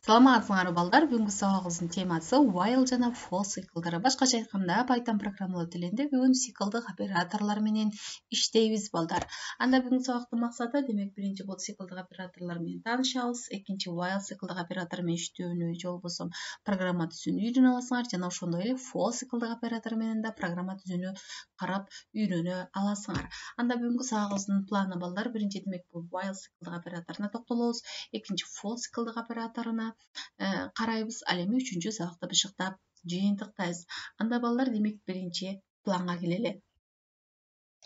Саламатсыңар балдар, бүгүнкү сабагыбыздын темасы while жана for циклдары. Башкача айтканда, Python программалоо тилинде бүгүн циклдык операторлор менен иштейбиз балдар. Анда бүгүнкү сабактын максаты, демек, биринчи бул циклдык операторлор менен таанышабыз, экинчи while циклдык оператор менен иштөөнү же болбосо программа түзүүнү үйрөнө аласыңар, жана ошондой эле for циклдык оператор менен да программа түзүүнү карап үйрөнө аласыңар. Анда бүгүнкү сабагыбыздын планы балдар, биринчи демек бул while циклдык операторуна токтолобуз, экинчи for циклдык операторуна карайбыз. Ал эми үчүнчү сабакта бышыктап жыйынтыктайбыз. Анда балдар, демек, биринчи планга келели.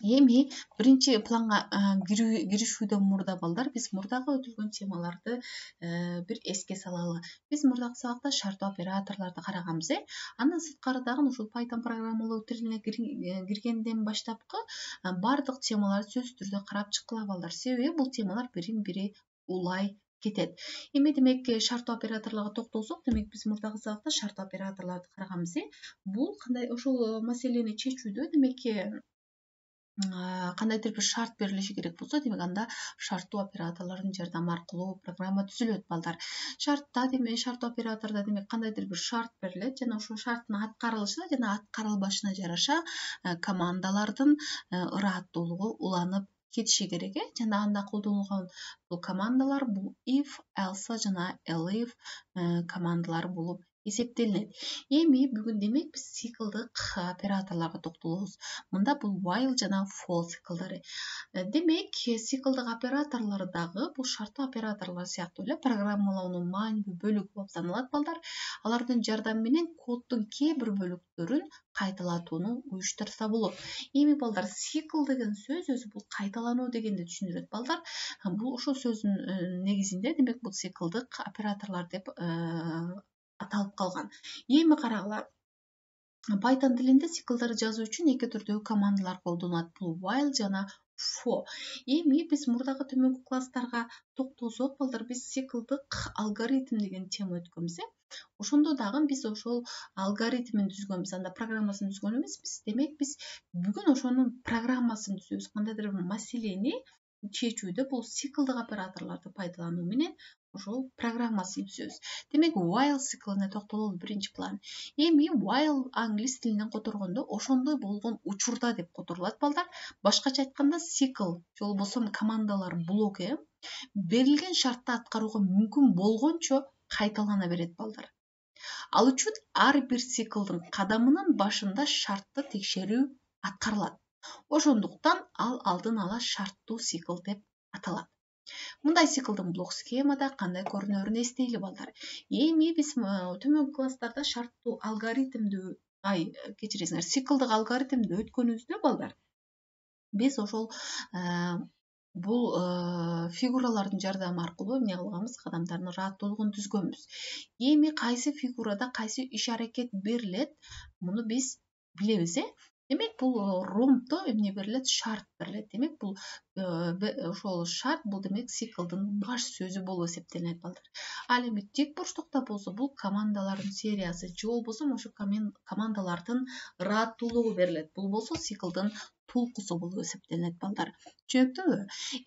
Эми биринчи планга киришүүдөн мурда балдар, биз мурдагы өтүлгөн темаларды бир эске салалы. Биз мурдагы сабакта шарттуу операторлорду караганбыз. Андан сырткары дагы ушул Python программалоо тилине киргенден баштапкы бардык темаларды сөзсүз түрдө карап чыккыла балдар. Себеби бул темалар бирин-бири улай кетет. Эми демек шарттуу операторлорго токтолсок, демек биз мурдагы сабакта шарттуу операторлорду караганбыз. Бул кандай ошол маселени чечүүдө, демек, кандайдыр бир шарт берилиши керек болсо, демек анда шарттуу операторлордун жардамы аркылуу программа түзүлөт балдар. Демек шарттуу оператордо демек кандайдыр бир шарт берилет жана ошол шарттын аткарылышына жана аткарылбашына жараша командалардын ырааттуулугу уланып кетиши керек. Жана анда колдонулган бул командалар бул if, else жана elif командалары болуп эсептелинет. Эми бүгүн демек биз циклдык операторлорго токтолобуз. Мында бул while жана for циклдары. Демек, циклдык операторлор дагы бул шарттуу операторлор сыяктуу эле программалоонун маанилүү бөлүгү болуп саналат балдар. Алардын жардамы менен коддун кээ бир бөлүктөрүн кайталатууну уюштурса болот. Эми балдар, цикл деген сөз өзү бул кайталануу дегенди түшүндүрөт балдар. Бул ошол сөздүн негизинде демек бул циклдык операторлор деп аталып калган. Эми карагыла. Python тилинде циклдарды жазуу үчүн эки түрдөгү командалар колдонулат. Бул while жана for. Эми биз мурдагы төмөнкү класстарга токтолсок балдар, биз циклдык алгоритм деген тема өткөнбүз. Ошондо дагы биз ошол алгоритмин түзгөнбүз. Анда программасын түзгөн эмеспиз. Демек, биз бүгүн ошонун программасын түзөбүз. Кандайдыр бир маселени чечүүдө бул циклдык операторлорду пайдалануу менен ошол программасын түзөбүз. Демек, while циклине токтололу биринчи план. Эми while англис тилинен которгондо ошондой болгон учурда деп которулат балдар. Башкача айтканда, цикл же болбосо командалар блок берилген шартты аткарууга мүмкүн болгончо кайталана берет балдар. Ал үчүн ар бир циклдын кадамынын башында шартты текшерүү аткарылат. Ошондуктан ал алдын ала шарттуу цикл деп аталат. Мындай циклдын блок схемада кандай көрүнөрүн эстейли балдар. Эми биз төмөнкү класстарда шарттуу алгоритмди, кечиресиңер, циклдык алгоритмди өткөнүбүздө балдар, биз ошол бул фигуралардын жардамы аркылуу эмне кылганбыз, кадамдардын ырааттуулугун түзгөнбүз. Эми кайсы фигурада кайсы иш аракет берилет, муну биз билебиз. Демек, бул ромдо эмне берилет, шарт берилет. Демек, бул ошол шарт бул демек циклдын баш сөзү болуп эсептелинет балдар. Ал эми тик бурчтукта болсо бул командалардын сериясы же болбосо ошо командалардын ырааттуулугу берилет. Бул болсо циклдын тулкусу болуп эсептелинет балдар. Түшүнүктүүбү?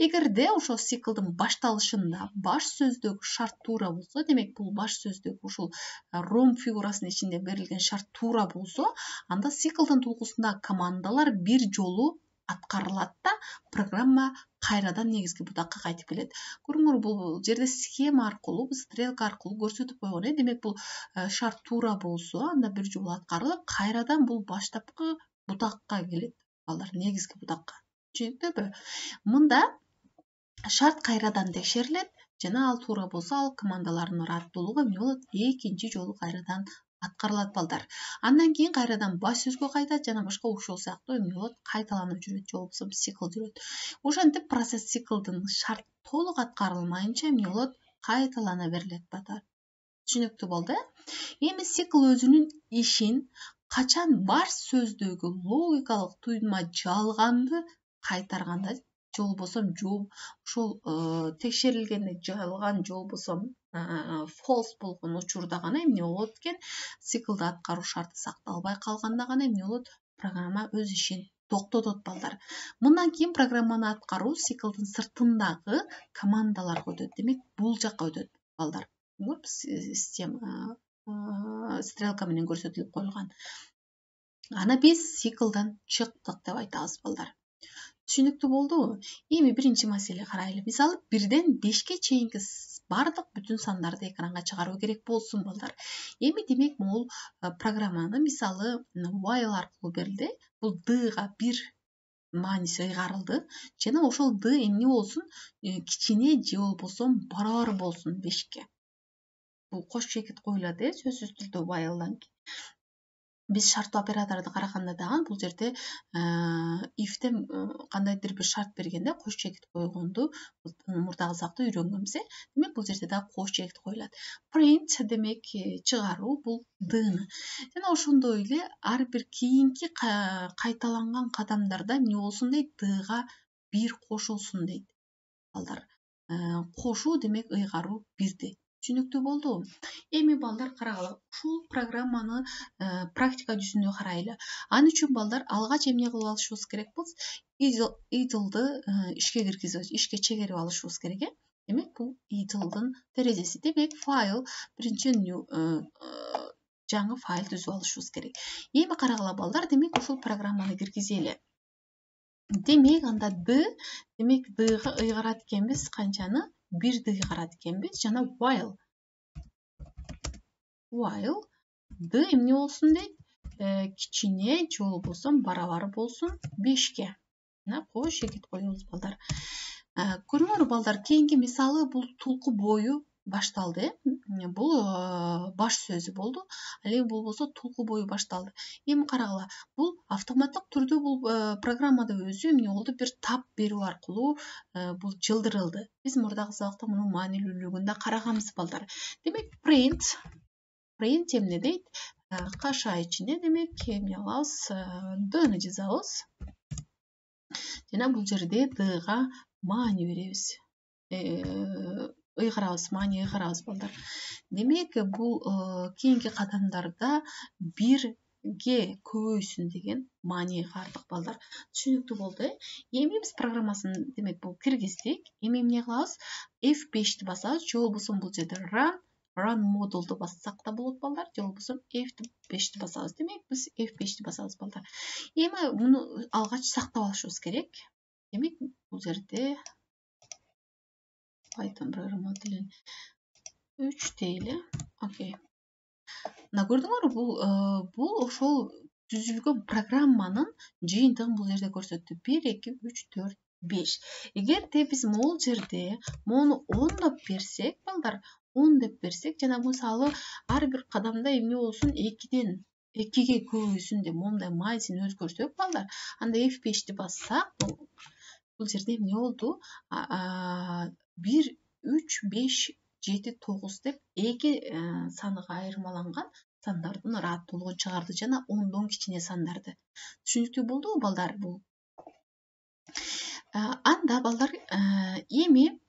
Эгерде ошол циклдын башталышында баш сөздөгү шарт туура болсо, демек бул баш сөздөгү ушул ромб фигурасынын ичинде берилген шарт туура болсо, анда циклдын тулкусундагы командалар бир жолу аткарылат да, программа кайрадан негизги бутакка кайтып келет. Көрүңөр, бул жерде схема аркылуу, стрелка аркылуу көрсөтүп койгон. Демек, бул шарт туура болсо, анда бир жолу аткарылып, кайрадан бул баштапкы бутакка келет балдар, негизги бутакка. Түшүнүктүүбү? Мында шарт кайрадан текшерилет жана ал туура болсо, ал командалардын ырааттуулугу эмне болот, экинчи жолу кайрадан аткарылат балдар. Андан кийин кайрадан баш сөзгө кайтат жана башка ушул сыяктуу эмне болот, кайталанып жүрөт, же болбосо цикл жүрөт. Ошентип процесс циклдын шарт толук аткарылмайынча эмне болот, кайталана берилет балдар. Түшүнүктүү болду? Эми цикл өзүнүн ишин качан баш сөздөгү логикалык туйма жалганды кайтарганда, же болбосо ошол текшерилгенде жалган же болбосо false болгон учурда гана эмне болот экен, циклды аткаруу шарты сакталбай калганда гана эмне болот, программа өз ишин токтотот балдар. Мындан кийин программаны аткаруу циклдын сыртындагы командаларга өтөт. Демек, бул жакка өтөт балдар. система стрелка менен көрсөтүлүп коюлган. Аны биз циклдан чыктык деп айтабыз балдар. Түшүнүктүү болдубу? Эми биринчи маселе карайлы. Мисалы 1ден 5ке чейинки бардык бүтүн сандарды экранга чыгаруу керек болсун балдар. Эми демек могул программаны мисалы while аркылуу берилди. Бул d-га 1 мааниси ыйгарылды. Жана ошол d эмне болсун? Кичине же болбосо барабар болсун 5ке. Бул кош чекит коюлат, сөзсүз түрдө while'дан. Биз шарттуу операторду караганда дагы бул жерде if'те кандайдыр бир шарт бергенде кош чекит койгонду мурдагы сабакта үйрөнгөнбүз. Демек бул жерде дагы кош чекит коюлат. Print демек чыгаруу бул d-ны. Жана ошондой эле ар бир кийинки кайталанган кадамдарда эмне болсун дейт? D-га 1 кошулсун дейт. Балдар, кошуу демек ыйгаруу 1ди. Түшүнүктүү болдубу? Эми балдар карагыла, ушул программаны практика жүзүндө карайлы. Аны үчүн балдар алгач эмне кылып алышыбыз керек болсо, idle'ды ишке киргизебиз, ишке чегерип алышыбыз керек. Демек бул idle'дын терезеси. Демек файл биринчи жаңы файл түзүп алышыбыз керек. Эми карагыла балдар, демек ушул программаны киргизели. Демек анда d, демек d-га ыйгарат экенбиз канчаны? 1ди ыйгарат экенбиз. Жана while d эмне болсун дейт? Кичине же болбосо барабар болсун 5ке. Мына кош чекит коебуз балдар. Көрүңөр балдар, кийинки мисалы бул тулку бою башталды. Бул баш сөзү болду. Ал эми болбосо тулку бою башталды. Эми карагыла, бул автоматтык түрдө бул программада өзү эмне болду? Бир тап берүү аркылуу бул жылдырылды. Биз мурдагы сабакта мунун маанилүүлүгүндө караганбыз балдар. Демек print эмне дейт? Каша ичине демек эмне алабыз? d-ны жазабыз. Жана бул жерде d-га маани беребиз. Ыйгарабыз, маани ыйгарабыз балдар. Демек бул кийинки кадамдарда 1ге көбөйсүн деген маани ыйгардык балдар. Түшүнүктүү болду. Эми биз программасын демек бул киргиздик. Эми эмне кылабыз? F5-ти басабыз, же болбосо бул жерде run модулду бассак да болот балдар, же болбосо F5-ти басабыз. Демек биз F5-ти басабыз балдар. Эми муну алгач сактап алышыбыз керек. Демек бул жерде Python программа тилин 3 дейли. Окей. Мына көрдүңөрбү, бул ошол түзүлгөн программанын жыйынтыгын бул жерде көрсөттү. 1 2 3 4 5. Эгерде биз могул жерде мону 10 деп берсек, балдар, 10 деп берсек, жана мисалы ар бир кадамда эмне болсун? 2ден 2ге көбөйсүн деп момундай маанисин өзгөртсөк, балдар, анда F5-ти бассак, бул жерде эмне болду? 1 3 5 7 9 деп эки саныга айырмаланган сандардын ыраттуулугун чыгарды жана 10дон кичине сандарды. Түшүнүктүү болдубу балдар? Бул анда балдар, эми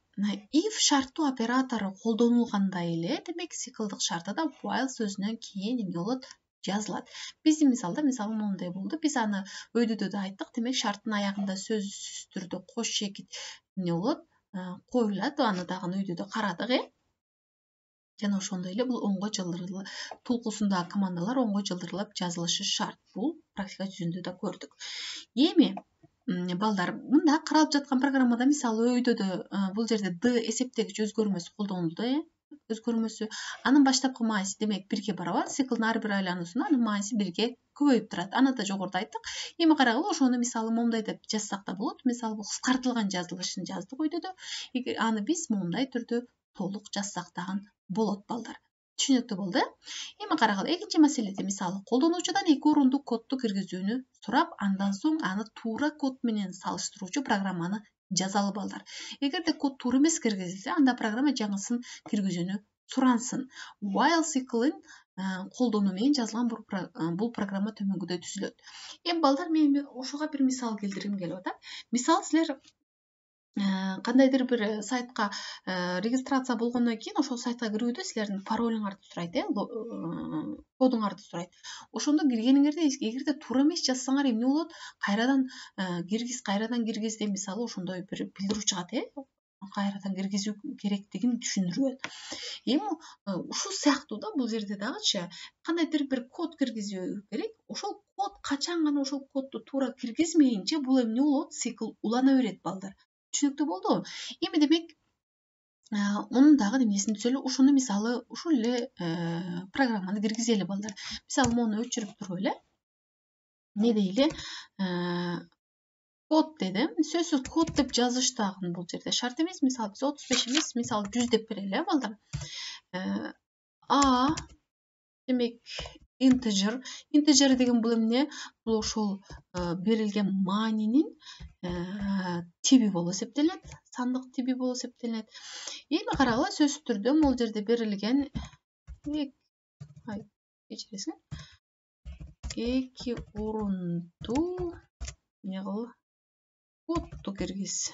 if шарттуу оператору колдонулганда эле, демек циклдык шартта while сөзүнөн кийин эмне болот? Жазылат. Биздин мисалда момундай болду. Биз аны өйдөдө да айттык. Демек шарттын аягында сөзсүз түрдө кош чекит эмне болот? Коюлат. Аны дагы өйдөдө карадык, Жана ошондой эле бул оңго жылдырылып, тулкусундагы командалар оңго жылдырылып жазылышы шарт. Бул практика жүзүндө да көрдүк. Эми балдар, мында каралып жаткан программада мисалы өйдөдө бул жерде d эсептегич өзгөрмөсү колдонулду, өзгөрмөсү. Анын баштапкы мааниси демек 1ге барабар, циклдын ар бир айлануусунда анын мааниси 1ге көбөйүп турат. Аны да жогоруда айттык. Эми карагыла, ошону мисалы момундай деп жазсак да болот. Мисалы бул кыскартылган жазылышын жаздык өйдөдө. Аны биз момундай түрдө толук жазсак дагы болот балдар. Түшүнүктүү болду. Эми карагыла, экинчи маселеде мисалы колдонуучудан 2 орундук кодду киргизүүнү сурап, андан соң аны туура код менен салыштыруучу программаны жазалы балдар. Эгерде код туура эмес киргизилсе, анда программа жаңысын киргизүүнү сурансын. While циклын колдонуу менен жазылган бул программа төмөнгүдөй түзүлөт. Эми балдар, мен ошого бир мисал келтиргим келип атат. Мисалы силер кандайдыр бир сайтка регистрация болгондон кийин ошол сайтка кирүүдө силердин паролуңарды сурайт, кодуңарды сурайт. Ошондо киргениңерде эгерде туура эмес жазсаңар эмне болот? Кайрадан киргиз деп мисалы ошондой бир билдирүү чыгат, кайрадан киргизүү керектигин түшүндүрөт. Эми ушул сыяктуу да бул жерде дагычы кандайдыр бир код киргизүү керек. Ошол код качан гана ошол кодду туура киргизмейинче бул эмне болот? Цикл улана берет балдар. Түшүнүктүү болдубу? Эми демек мунун дагы немесин түзөлү. Ушуну мисалы ушул эле программаны киргизели балдар. Мисалы муну өчүрүп туруп эле не дейли? Код дедим. Сөзсүз код деп жазыш дагы бул жерде шарт эмес. Мисалы биз 35 эмес, мисалы 100 деп берели, балдар. А демек integer деген бул эмне? Бул ошол берилген маанинин тиби болуп эсептелет, сандык тиби болуп эсептелет. Эми карагыла, сөзсүз түрдө бул жерде берилген кечиресиң, эки орунду эмне кыл кодду киргиз.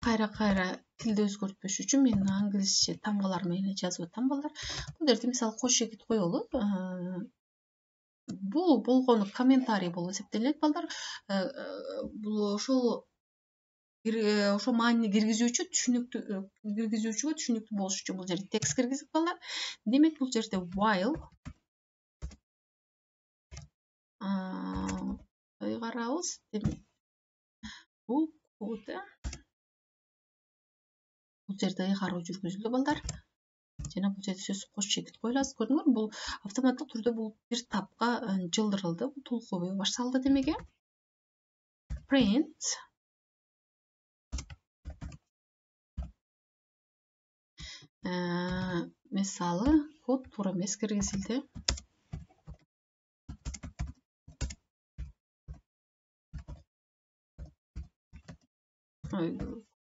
Кайра тилди өзгөртпөш үчүн мен англисче тамгалар менен жазып атам, балдар. Бул жерде мисалы кош чекит коелу. Бул болгону комментарий болуп эсептелет, балдар. Бул ошол маанини киргизүүчүгө түшүнүктүү болуш үчүн бул жерде текст киргиздик, балдар. Демек бул жерде while карабыз. Демек бул код бул жерде ыйгаруу жүргүзүлдү, балдар. Жана бул жерде сөз кош чекит коюлат. Көрдүңөрбү? Бул автоматтык түрдө бул бир тапка жылдырылды. Бул толкоо башталды демек. Print мисалы код туура эмес киргизилди.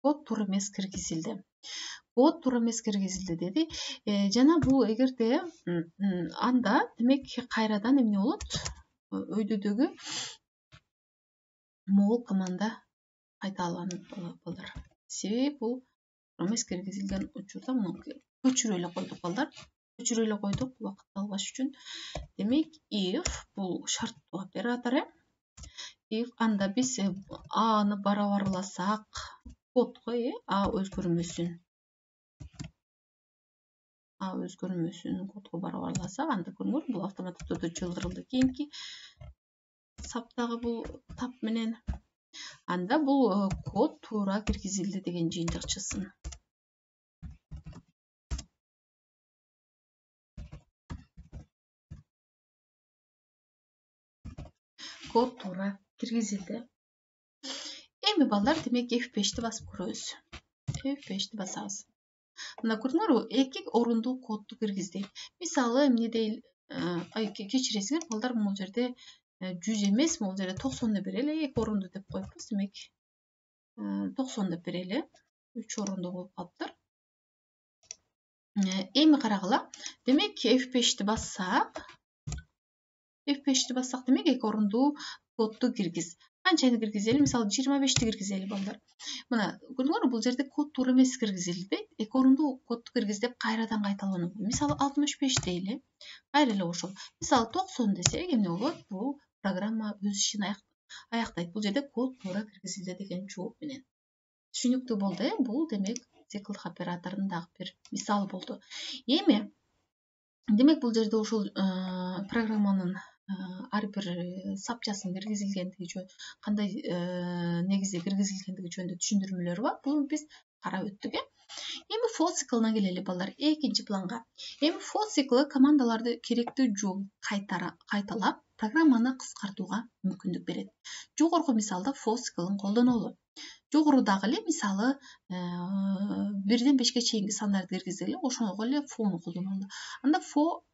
Код туура эмес киргизилди. Код туура эмес киргизилди деди. Жана бул эгерде анда демек кайрадан эмне болот? Өйдөдөгү могул команда кайталанат, балдар. Себеби бул туура эмес киргизилген учурда муну көчүрүп эле койдук, балдар. Көчүрүп эле койдук убакытты албаш үчүн. Демек if бул шарттуу оператору. If анда биз аны барабарласак, кодго а өзгөрмөсүн. Кодго барабарласак, анда көрүңөр, бул автоматтык түрдө жылдырылды. Кийинки саптагы бул тап менен анда бул код туура киргизилди деген жыйынтык чыксын. Код туура киргизилди. Эми балдар, демек F5-ти басып көрөбүз. F5-ти басабыз. Мына көрдүңөрбү? Эки орунду кодду киргиздик. Мисалы эмне дейли? Кечиресиңер, балдар, бул жерде 100 эмес, бул жерде 90 деп берели. Эки орунду деп коюпбуз, демек 90 деп берели. 3 орунду болуп калыптыр. Эми карагыла. Демек F5-ти бассак, демек эки орунду кодду киргиз. Канчаны киргизели? Мисалы 25-ти киргизели, балдар. Мына көрдүңөрбү? Бул жерде код туура эмес киргизилди. Эки орунду кодду киргиз деп кайрадан кайталанат. Мисалы 65 дейли. Кайра эле ошол. Мисалы 90 десек, эмне болот? Бул программа өз ишин аяктайт. Бул жерде код туура киргизилди деген жооп менен. Түшүнүктүү болду, бул демек циклдык оператордун дагы бир мисалы болду. Эми демек бул жерде ушул программанын ар бир сапчасын киргизилгендиги жөнүндө, кандай негизде киргизилгендиги жөнүндө түшүндүрмөлөр бар. Буну биз карап өттүк. Эми for циклына келели, балдар, экинчи планга. Эми for циклы командаларды керектүү жолу кайталап, программаны кыскартууга мүмкүндүк берет. Жогорку мисалда for циклын колдонолу. Жогорудагы эле мисалы 1ден 5ке чейинки сандарды киргизели, ошого эле for'ну колдонолу. Анда for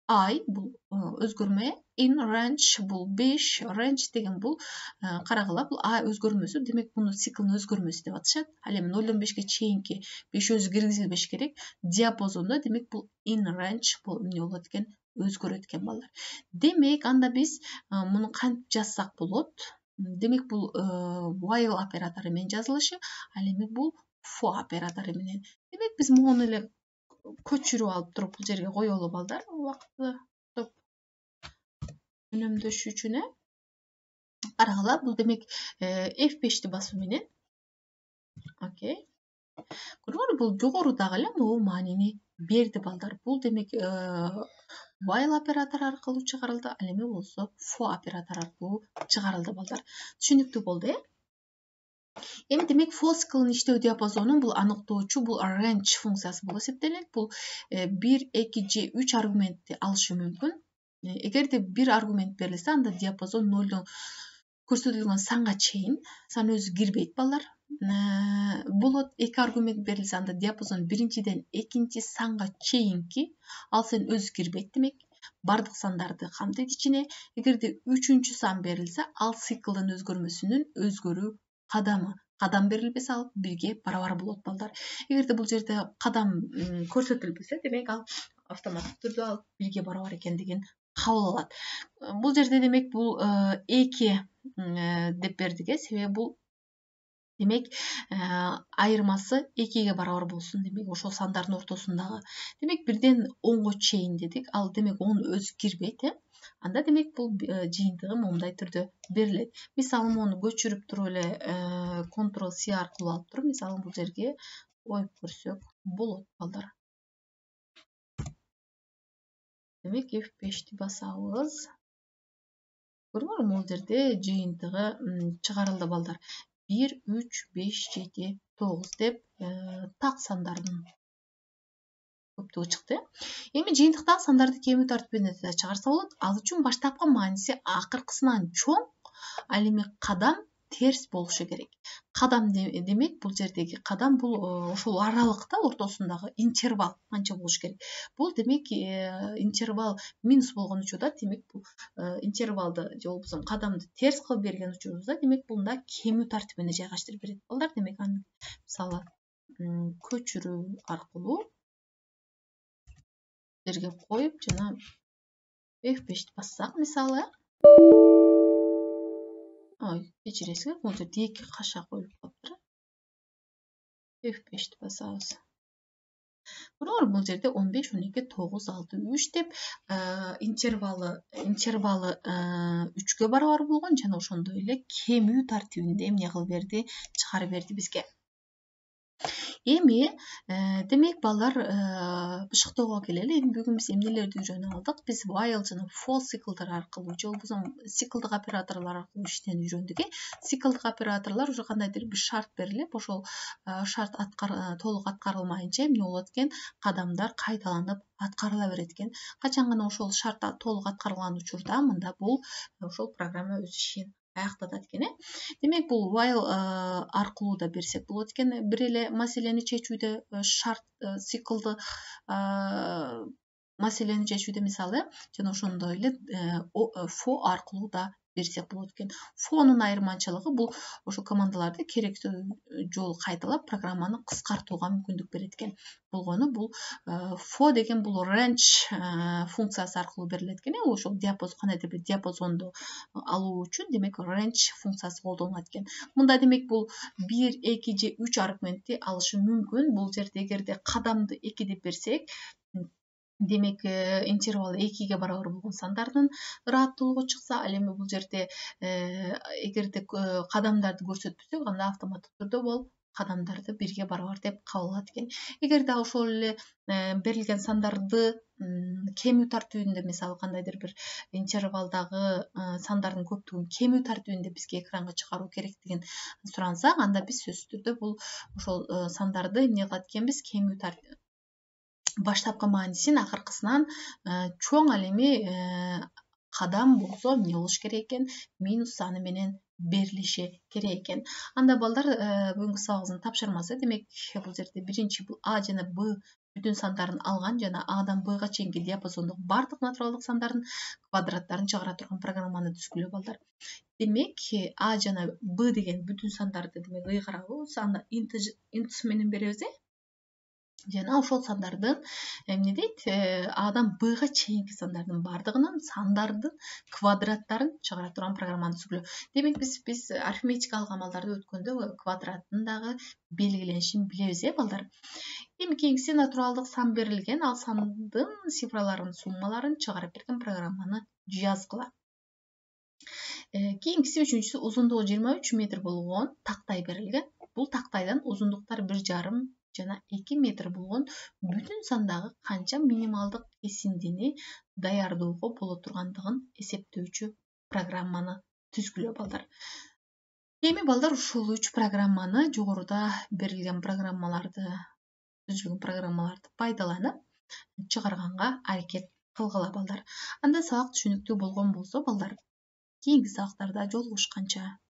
I бул өзгөрмө, in range бул 5, range деген бул карагыла, бул I өзгөрмөсү, демек муну циклдын өзгөрмөсү деп атышат. Ал эми 0дон 5ке чейинки 5 өзү киргизилбеш керек. Диапазондо демек бул in range бул эмне болот экен? Өзгөрөт экен, балдар. Демек анда биз муну кантип жазсак болот? Демек бул while оператору менен жазылышы, ал эми бул for оператору менен. Демек биз муну эле көчүрүп алып туруп бул жерге коелу, балдар. Убакытты үнөмдөш үчүн карагыла, бул демек F5-ти басуу менен Окей. Көрдүңөрбү, бул жогорудагы эле могу маанини берди балдар. Бул демек while оператору аркылуу чыгарылды, ал эми болсо for оператору аркылуу чыгарылды балдар. Түшүнүктүү болду, Эми демек for циклынын иштөө диапазону бул аныктоочу, бул range функциясы болуп эсептелет. Бул 1, 2 же 3 аргументти алышы мүмкүн. Эгерде бир аргумент берилсе, анда диапазон 0дон көрсөтүлгөн санга чейин, сан өзү кирбейт балдар. Болот 2 аргумент берилсе, анда диапазон 1-ден 2 санга чейинки, ал сен өзү кирбейт демек. Бардык сандарды камтыйт ичине. Эгерде 3 сан берилсе, ал циклдын өзгөрмөсүнүн өзгөрүү кадам берилбесе, ал 1ге барабар болот балдар. Эгерде бул жерде кадам көрсөтүлбөсө, демек ал автоматтык түрдө ал 1ге барабар экендигин кабыл алат. Бул жерде демек бул 2 деп бердик, себеби бул демек айырмасы 2ге барабар болсун, демек ошол сандардын ортосундагы. Демек 1ден 10го чейин дедик, ал демек 10 өзү кирбейт, Анда демек бул жыйынтыгы момундай түрдө берилет. Мисалы, муну көчүрүп туруп эле Ctrl+C аркылуу алып туруп, мисалы бул жерге коюп көрсөк болот балдар. Демек F5-ти басабыз. Көрдүңөрбү, бул жерде жыйынтыгы чыгарылды балдар. 1, 3, 5, 7, 9 деп так сандардын көптүгү чыкты. Эми жыйынтыктагы сандарды кемүү тартибинде да чыгарса болот. Ал үчүн баштапкы мааниси акыркысынан чоң, ал эми кадам терс болушу керек. Кадам демек бул жердеги кадам бул ошол аралыкта ортосундагы интервал канча болуш керек. Бул демек интервал минус болгон учурда, демек бул интервалды же болбосо кадамды терс кылып берген учурубузда, демек бул мында кемүү тартибинде жайгаштырып берет балдар. Демек аны мисалы көчүрүү аркылуу жерге коюп, жана F5-ти бассак, мисалы, кечиресиз, бул жерде 2 каша коюлуп калыптыр. F5-ти басабыз. Көрдүңөрбү, бул жерде 15, 12, 9, 6, 3 деп интервалы 3гө барабар болгон, жана ошондой эле кемүү тартибинде эмне кылып берди, чыгарып берди бизге. Эми демек балдар, бышыктоого келели. Эми бүгүн биз эмнелерди үйрөнүп алдык? Биз while жана for циклдар аркылуу, же болбосо циклдык операторлор аркылуу иштени үйрөндүк. Циклдык операторлор уже кандайдыр бир шарт берилип, ошол шарт толук аткарылмайынча эмне болот экен? Кадамдар кайталанып аткарыла берет экен. Качан гана ошол шарт толук аткарылган учурда, мында бул ошол программа өз ишин аяктатат экен. Демек бул while аркылуу да берсек болот экен. Бир эле маселени чечүүдө, шарт циклды маселени чечүүдө, мисалы, жана ошондой эле for аркылуу да берсек болот экен. For'нун айырмачылыгы бул ошол командаларды керектүү жолу кайталап программаны кыскартууга мүмкүндүк берет экен. Болгону бул for деген бул range функциясы аркылуу берилет экен. Ошол диапазон, кандайдыр бир диапазонду алуу үчүн демек range функциясы колдонулат экен. Мында демек бул 1, 2 же 3 аргументти алышы мүмкүн. Бул жерде эгерде кадамды 2 деп берсек, демек интервалы 2ге барабар болгон сандардын ыраттуулугу чыкса, ал эми бул жерде эгерде кадамдарды көрсөтпөсөк, анда автоматтык түрдө бул кадамдарды 1ге барабар деп кабыл алат экен. Эгерде ошол эле берилген сандарды кемүү тартибинде, мисалы кандайдыр бир интервалдагы сандардын көптүгүн кемүү тартибинде бизге экранга чыгаруу керектигин сурансак, анда биз сөзсүз түрдө бул ошол сандарды эмне кылат экенбиз? Кемүү тартиб баштапкы маанисин акыркысынан чоң, ал эми кадам болсо эмне болуш керек экен? Минус саны менен берилиши керек экен. Анда балдар, бүгүнкү сабагыбыздын тапшырмасы, демек бул жерде биринчи бул А жана Б бүтүн сандарын алган жана Адан Бга чейинки диапазондогу бардык натуралдык сандардын квадраттарын чыгара турган программаны түзгүлө балдар. Демек А жана Б деген бүтүн сандарды демек ыйгарабыз, аны int менен беребиз, жана ошол сандардын эмне дейт? Адан Бга чейинки сандардын бардыгынын сандардын квадраттарын чыгара турган программаны түзгүлө. Демек биз арифметикалык амалдарды өткөндө квадраттын дагы белгиленишин билебиз, балдар. Эми кийинкиси натуралдык сан берилген, ал сандын цифраларынын суммаларын чыгарып берген программаны жазгыла. Кийинкиси үчүнчүсү узундугу 23 метр болгон тактай берилген. бул тактайдан узундуктары 1,5 жана 2 метр болгон бүтүн сандагы канча минималдык кесиндини даярдоого боло тургандыгын эсептөөчү программаны түзгүлө балдар. Эми балдар ушул 3 программаны жогоруда берилген түзүлгөн программаларды пайдаланып чыгарганга аракет кылгыла балдар. Анда сабак түшүнүктүү болгон болсо балдар, кийинки сабактарда жолугушканча